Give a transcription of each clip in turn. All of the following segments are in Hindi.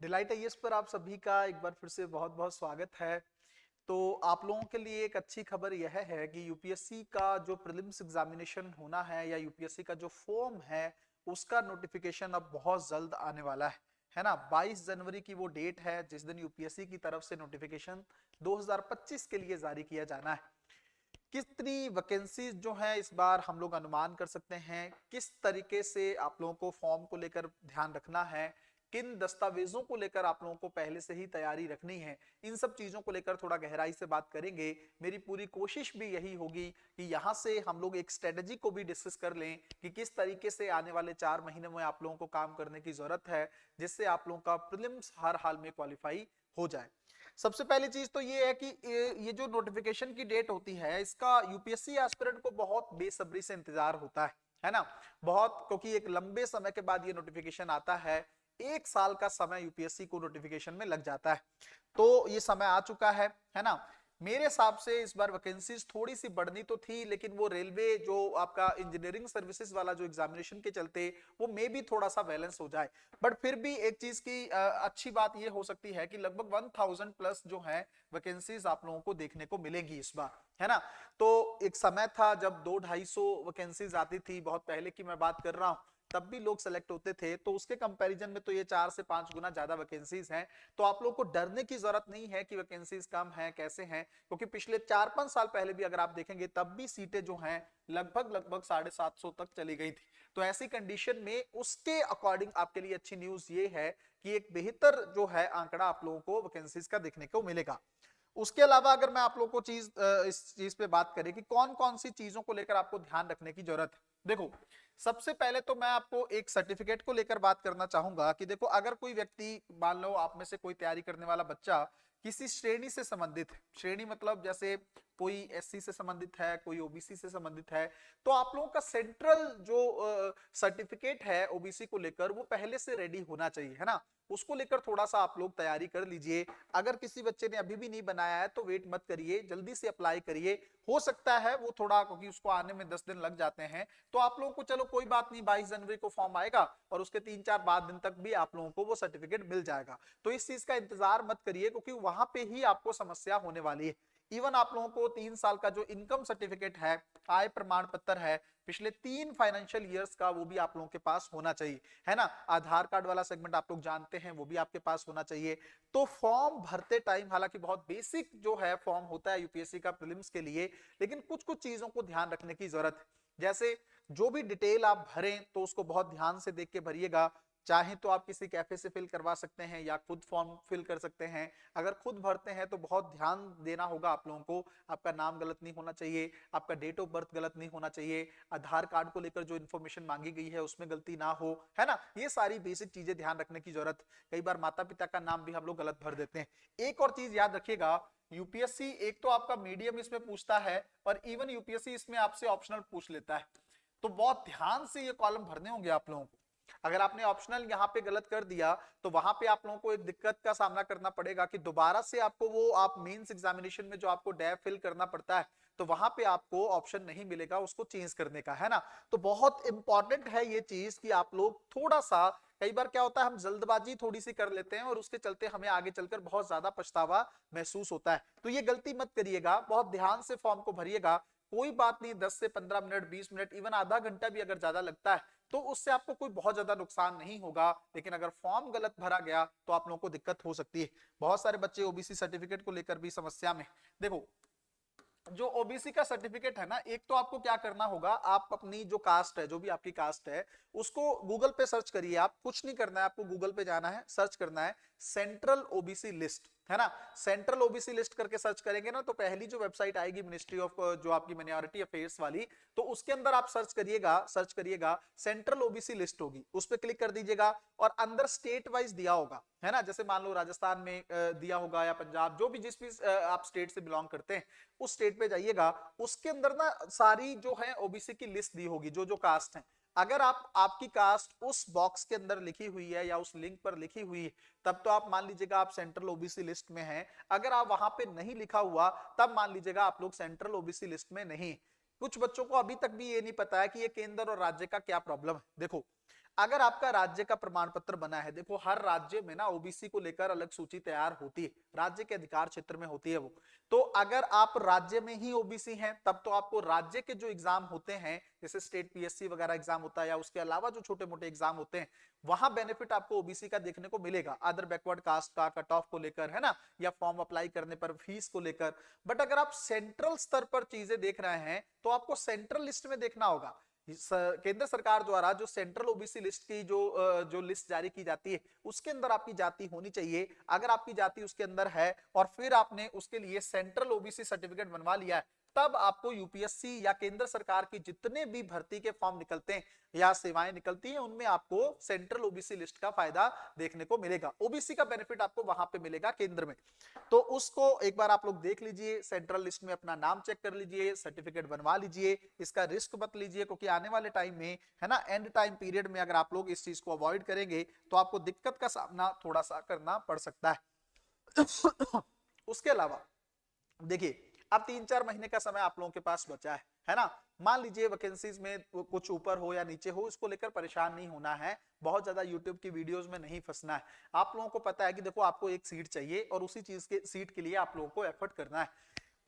डिलाइट आईएएस पर आप सभी का एक बार फिर से बहुत बहुत स्वागत है। तो आप लोगों के लिए एक अच्छी खबर यह है कि यूपीएससी का जो प्रीलिम्स एग्जामिनेशन होना है या यूपीएससी का जो फॉर्म है उसका नोटिफिकेशन अब बहुत जल्द आने वाला है ना। 22 जनवरी की वो डेट है जिस दिन यूपीएससी की तरफ से नोटिफिकेशन 2025 के लिए जारी किया जाना है। कितनी वैकेंसीज जो है इस बार हम लोग अनुमान कर सकते हैं, किस तरीके से आप लोगों को फॉर्म को लेकर ध्यान रखना है, किन दस्तावेजों को लेकर आप लोगों को पहले से ही तैयारी रखनी है, इन सब चीजों को लेकर थोड़ा गहराई से बात करेंगे। मेरी पूरी कोशिश भी यही होगी कि यहाँ से हम लोग एक स्ट्रेटेजी को भी डिस्कस कर लें कि किस तरीके से आने वाले 4 महीने में आप लोगों को काम करने की जरूरत है जिससे आप लोगों का प्रीलिम्स हर हाल में क्वालिफाई हो जाए। सबसे पहली चीज तो ये है कि ये जो नोटिफिकेशन की डेट होती है इसका यूपीएससी एस्पिरेंट को बहुत बेसब्री से इंतजार होता है ना। बहुत, क्योंकि एक लंबे समय के बाद ये नोटिफिकेशन आता है। 1 साल का समय यूपीएससी को नोटिफिकेशन में लग जाता है। तो ये समय आ चुका है ना। मेरे हिसाब से इस बार वैकेंसीज थोड़ी सी बढ़नी तो थी, लेकिन वो रेलवे जो आपका इंजीनियरिंग सर्विसेज वाला जो एग्जामिनेशन के चलते वो मे भी थोड़ा सा बैलेंस हो जाए। बट फिर भी एक चीज की अच्छी बात ये हो सकती है कि लगभग 1000 प्लस जो है वैकेंसीज आप लोगों को देखने को मिलेगी इस बार, है ना। तो एक समय था जब 200-250 वैकेंसीज आती थी, बहुत पहले की मैं बात कर रहा हूं, तब भी लोग सेलेक्ट होते थे। तो उसके कंपैरिजन में तो ये 4 से 5 गुना ज्यादा वैकेंसीज हैं। तो आप लोग को डरने की जरूरत नहीं है कि वैकेंसीज कम है कैसे हैं, क्योंकि पिछले 4-5 साल पहले भी अगर आप देखेंगे तब भी सीटें जो हैं लगभग लगभग 750 तक चली गई थी। तो ऐसी कंडीशन में उसके अकॉर्डिंग आपके लिए अच्छी न्यूज ये है कि एक बेहतर जो है आंकड़ा आप लोगों को वैकेंसीज का देखने को मिलेगा। उसके अलावा अगर मैं आप लोगों को इस चीज पे बात करें कि कौन कौन सी चीजों को लेकर आपको ध्यान रखने की जरूरत है, देखो सबसे पहले तो मैं आपको एक सर्टिफिकेट को लेकर बात करना चाहूंगा कि देखो अगर कोई व्यक्ति, मान लो आप में से कोई तैयारी करने वाला बच्चा किसी श्रेणी से संबंधित है, श्रेणी मतलब जैसे कोई एससी से संबंधित है, कोई ओबीसी से संबंधित है, तो आप लोगों का सेंट्रल जो सर्टिफिकेट है ओबीसी को लेकर वो पहले से रेडी होना चाहिए, है ना। उसको लेकर थोड़ा सा आप लोग तैयारी कर लीजिए। अगर किसी बच्चे ने अभी भी नहीं बनाया है तो वेट मत करिए, जल्दी से अप्लाई करिए। हो सकता है वो थोड़ा, क्योंकि उसको आने में 10 दिन लग जाते हैं, तो आप लोगों को चलो कोई बात नहीं, 22 जनवरी को फॉर्म आएगा और उसके 3-4 बाद दिन तक भी आप लोगों को वो सर्टिफिकेट मिल जाएगा। तो इस चीज का इंतजार मत करिए, क्योंकि वहां पे ही आपको समस्या होने वाली है। इवन आप लोगों को 3 साल का जो इनकम सर्टिफिकेट है, आय प्रमाण पत्र है, पिछले 3 फाइनेंशियल ईयर्स का, वो भी आप लोगों के पास होना चाहिए, है ना। आधार कार्ड वाला सेगमेंट आप लोग जानते हैं, वो भी आपके पास होना चाहिए। तो फॉर्म भरते टाइम, हालांकि बहुत बेसिक जो है फॉर्म होता है यूपीएससी का प्रीलिम्स के लिए, लेकिन कुछ कुछ चीजों को ध्यान रखने की जरूरत है। जैसे जो भी डिटेल आप भरें तो उसको बहुत ध्यान से देख के भरिएगा। चाहे तो आप किसी कैफे से फिल करवा सकते हैं या खुद फॉर्म फिल कर सकते हैं। अगर खुद भरते हैं तो बहुत ध्यान देना होगा आप लोगों को, आपका नाम गलत नहीं होना चाहिए, आपका डेट ऑफ बर्थ गलत नहीं होना चाहिए, आधार कार्ड को लेकर जो इन्फॉर्मेशन मांगी गई है उसमें गलती ना हो, है ना। ये सारी बेसिक चीजें ध्यान रखने की जरूरत। कई बार माता पिता का नाम भी हम लोग गलत भर देते हैं। एक और चीज याद रखिएगा, यूपीएससी एक तो आपका मीडियम इसमें पूछता है और इवन यूपीएससी इसमें आपसे ऑप्शनल पूछ लेता है। तो बहुत ध्यान से ये कॉलम भरने होंगे आप लोगों को। अगर आपने ऑप्शनल यहाँ पे गलत कर दिया तो वहां पे आप लोगों को एक दिक्कत का सामना करना पड़ेगा कि दोबारा से आपको वो, आप मेंस एग्जामिनेशन में जो आपको डैब फिल करना पड़ता है, तो वहां पे आपको ऑप्शन नहीं मिलेगा उसको चेंज करने का, है ना। तो बहुत इंपॉर्टेंट है ये चीज कि आप लोग थोड़ा सा, कई बार क्या होता है हम जल्दबाजी थोड़ी सी कर लेते हैं और उसके चलते हमें आगे चलकर बहुत ज्यादा पछतावा महसूस होता है। तो ये गलती मत करिएगा, बहुत ध्यान से फॉर्म को भरिएगा। कोई बात नहीं, 10 से 15 मिनट, 20 मिनट, इवन आधा घंटा भी अगर ज्यादा लगता है तो उससे आपको कोई बहुत ज्यादा नुकसान नहीं होगा। लेकिन अगर फॉर्म गलत भरा गया तो आप लोगों को दिक्कत हो सकती है। बहुत सारे बच्चे ओबीसी सर्टिफिकेट को लेकर भी समस्या में। देखो जो ओबीसी का सर्टिफिकेट है ना, एक तो आपको क्या करना होगा, आप अपनी जो कास्ट है, जो भी आपकी कास्ट है, उसको गूगल पे सर्च करिए। आप कुछ नहीं करना है, आपको गूगल पे जाना है, सर्च करना है सेंट्रल ओबीसी लिस्ट, है ना। सेंट्रल ओबीसी लिस्ट करके सर्च करेंगे ना तो पहली जो वेबसाइट आएगी मिनिस्ट्री ऑफ जो आपकी माइनॉरिटी अफेयर्स वाली, तो उसके अंदर आप सर्च करिएगा सेंट्रल ओबीसी लिस्ट होगी, उस पर क्लिक कर दीजिएगा और अंदर स्टेट वाइज दिया होगा, है ना। जैसे मान लो राजस्थान में दिया होगा या पंजाब, जो भी जिस भी आप स्टेट से बिलोंग करते हैं उस स्टेट पे जाइएगा। उसके अंदर ना सारी जो है ओबीसी की लिस्ट दी होगी, जो जो कास्ट है। अगर आपकी कास्ट उस बॉक्स के अंदर लिखी हुई है या उस लिंक पर लिखी हुई है, तब तो आप मान लीजिएगा आप सेंट्रल ओबीसी लिस्ट में हैं। अगर आप वहां पे नहीं लिखा हुआ तब मान लीजिएगा आप लोग सेंट्रल ओबीसी लिस्ट में नहीं। कुछ बच्चों को अभी तक भी ये नहीं पता है कि ये केंद्र और राज्य का क्या प्रॉब्लम है। देखो अगर आपका राज्य का प्रमाण पत्र बना है, देखो हर राज्य में ना ओबीसी को लेकर अलग सूची तैयार होती है, राज्य के अधिकार क्षेत्र में होती है वो। तो अगर आप राज्य में ही ओबीसी हैं तब तो आपको राज्य के जो एग्जाम होते हैं, जैसे स्टेट पीएससी वगैरह एग्जाम होता है या उसके अलावा जो छोटे मोटे एग्जाम होते हैं, वहां बेनिफिट आपको ओबीसी का देखने को मिलेगा, अदर बैकवर्ड कास्ट का कट ऑफ को लेकर, है ना, या फॉर्म अप्लाई करने पर फीस को लेकर। बट अगर आप सेंट्रल स्तर पर चीजें देख रहे हैं तो आपको सेंट्रल लिस्ट में देखना होगा। केंद्र सरकार द्वारा जो सेंट्रल ओबीसी लिस्ट की जो लिस्ट जारी की जाती है उसके अंदर आपकी जाति होनी चाहिए। अगर आपकी जाति उसके अंदर है और फिर आपने उसके लिए सेंट्रल ओबीसी सर्टिफिकेट बनवा लिया है, तब आपको यूपीएससी या केंद्र सरकार की जितने भी भर्ती के फॉर्म निकलते हैं या सेवाएं निकलती हैं उनमें आपको सेंट्रल ओबीसी लिस्ट का फायदा देखने को मिलेगा, ओबीसी का बेनिफिट आपको वहां पे मिलेगा केंद्र में। तो उसको एक बार आप लोग देख लीजिए, सेंट्रल लिस्ट में अपना नाम चेक कर लीजिए, सर्टिफिकेट बनवा लीजिए, इसका रिस्क मत लीजिए, क्योंकि आने वाले टाइम में, है ना, एंड टाइम पीरियड में अगर आप लोग इस चीज को अवॉइड करेंगे तो आपको दिक्कत का सामना थोड़ा सा करना पड़ सकता है। उसके अलावा देखिए, अब 3-4 महीने का समय आप लोगों के पास बचा है ना। मान लीजिए वैकेंसीज में कुछ ऊपर हो या नीचे हो, इसको लेकर परेशान नहीं होना है, बहुत ज्यादा यूट्यूब की वीडियोस में नहीं फंसना है। आप लोगों को पता है कि देखो आपको एक सीट चाहिए और उसी चीज के सीट के लिए आप लोगों को एफर्ट करना है।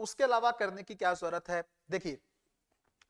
उसके अलावा करने की क्या जरूरत है, देखिए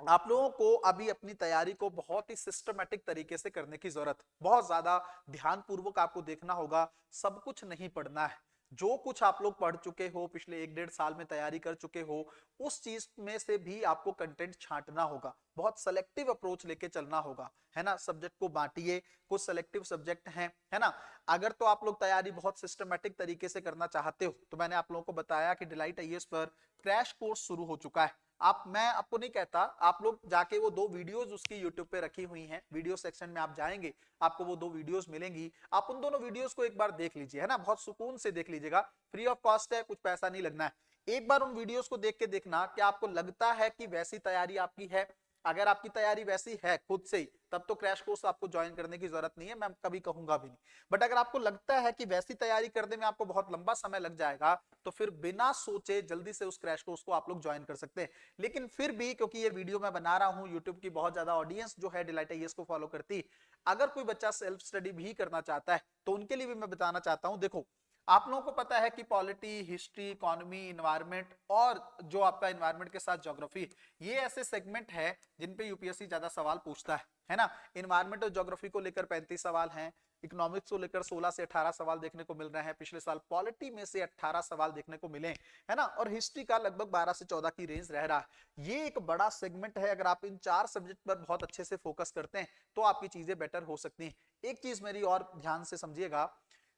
आप लोगों को अभी अपनी तैयारी को बहुत ही सिस्टमेटिक तरीके से करने की जरूरत है, बहुत ज्यादा ध्यानपूर्वक आपको देखना होगा, सब कुछ नहीं पढ़ना है। जो कुछ आप लोग पढ़ चुके हो, पिछले 1-1.5 साल में तैयारी कर चुके हो, उस चीज में से भी आपको कंटेंट छांटना होगा, बहुत सेलेक्टिव अप्रोच लेके चलना होगा, है ना। सब्जेक्ट को बांटिए, कुछ सेलेक्टिव सब्जेक्ट हैं, है ना। अगर तो आप लोग तैयारी बहुत सिस्टमेटिक तरीके से करना चाहते हो तो मैंने आप लोगों को बताया कि डिलाइट आईएएस पर क्रैश कोर्स शुरू हो चुका है। मैं आपको नहीं कहता, आप लोग जाके वो 2 वीडियोस उसकी यूट्यूब पे रखी हुई हैं, वीडियो सेक्शन में आप जाएंगे, आपको वो 2 वीडियोस मिलेंगी, आप उन दोनों वीडियोस को एक बार देख लीजिए, है ना, बहुत सुकून से देख लीजिएगा, फ्री ऑफ कॉस्ट है, कुछ पैसा नहीं लगना है। एक बार उन वीडियोस को देख के देखना कि आपको लगता है कि वैसी तैयारी आपकी है। अगर आपकी तैयारी वैसी है खुद से ही, तब तो क्रैश कोर्स आपको ज्वाइन करने की जरूरत नहीं है, मैं कभी कहूंगा भी नहीं। बट अगर आपको लगता है कि वैसी तैयारी करने में आपको बहुत लंबा समय लग जाएगा, तो फिर बिना सोचे जल्दी से उस क्रैश कोर्स को आप लोग ज्वाइन कर सकते हैं। लेकिन फिर भी क्योंकि ये वीडियो मैं बना रहा हूं, यूट्यूब की बहुत ज्यादा ऑडियंस जो है डिलाइट आईएएस को फॉलो करती, अगर कोई बच्चा सेल्फ स्टडी भी करना चाहता है तो उनके लिए भी मैं बताना चाहता हूं। देखो आप लोगों को पता है कि पॉलिटी, हिस्ट्री, इकोनॉमी, इन्वायरमेंट और जो आपका इन्वायरमेंट के साथ ज्योग्राफी, ये ऐसे सेगमेंट है जिन पे यूपीएससी ज्यादा सवाल पूछता है ना। इन्वायरमेंट और ज्योग्राफी को लेकर 35 सवाल हैं, इकोनॉमिक्स को लेकर 16 से 18 सवाल देखने को मिल रहे हैं, पिछले साल पॉलिटी में से 18 सवाल देखने को मिले, है ना, और हिस्ट्री का लगभग 12 से 14 की रेंज रह रहा है। ये एक बड़ा सेगमेंट है, अगर आप इन 4 सब्जेक्ट पर बहुत अच्छे से फोकस करते हैं तो आपकी चीजें बेटर हो सकती हैं। एक चीज मेरी और ध्यान से समझिएगा,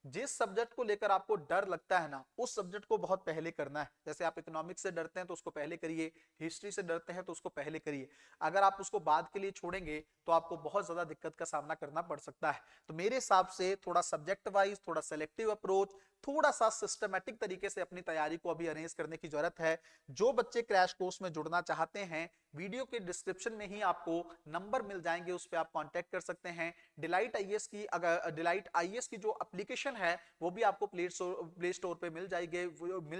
जिस सब्जेक्ट को लेकर आपको डर लगता है ना, उस सब्जेक्ट को बहुत पहले करना है। जैसे आप इकोनॉमिक्स से डरते हैं तो उसको पहले करिए, हिस्ट्री से डरते हैं तो उसको पहले करिए। अगर आप उसको बाद के लिए छोड़ेंगे तो आपको बहुत ज्यादा दिक्कत का सामना करना पड़ सकता है। तो मेरे हिसाब से थोड़ा सब्जेक्ट वाइज, थोड़ा सेलेक्टिव अप्रोच, थोड़ा सा सिस्टमेटिक तरीके से अपनी तैयारी को अभी अरेंज करने की जरूरत है। जो बच्चे क्रैश कोर्स में जुड़ना चाहते हैं, वीडियो के डिस्क्रिप्शन में ही आपको नंबर मिल जाएंगे, उस पर आप कांटेक्ट कर सकते हैं। डिलाइट आईएएस की, अगर डिलाइट आईएएस की जो एप्लीकेशन है वो भी आपको प्ले स्टोर पे मिल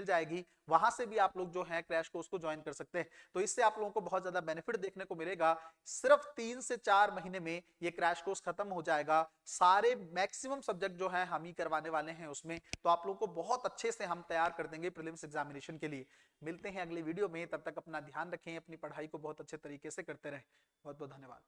जाएगी, वहां से भी आप लोग जो है क्रैश कोर्स को ज्वाइन कर सकते हैं। तो इससे आप लोगों को बहुत ज्यादा बेनिफिट देखने को मिलेगा। सिर्फ 3 से 4 महीने में ये क्रैश कोर्स खत्म हो जाएगा, सारे मैक्सिमम सब्जेक्ट जो है हम ही करवाने वाले हैं उसमें, तो आप लोगों को बहुत अच्छे से हम तैयार कर देंगे प्रीलिम्स एग्जामिनेशन के लिए। मिलते हैं अगले वीडियो में, तब तक अपना ध्यान रखें, अपनी पढ़ाई को बहुत अच्छे तरीके से करते रहें। बहुत बहुत धन्यवाद।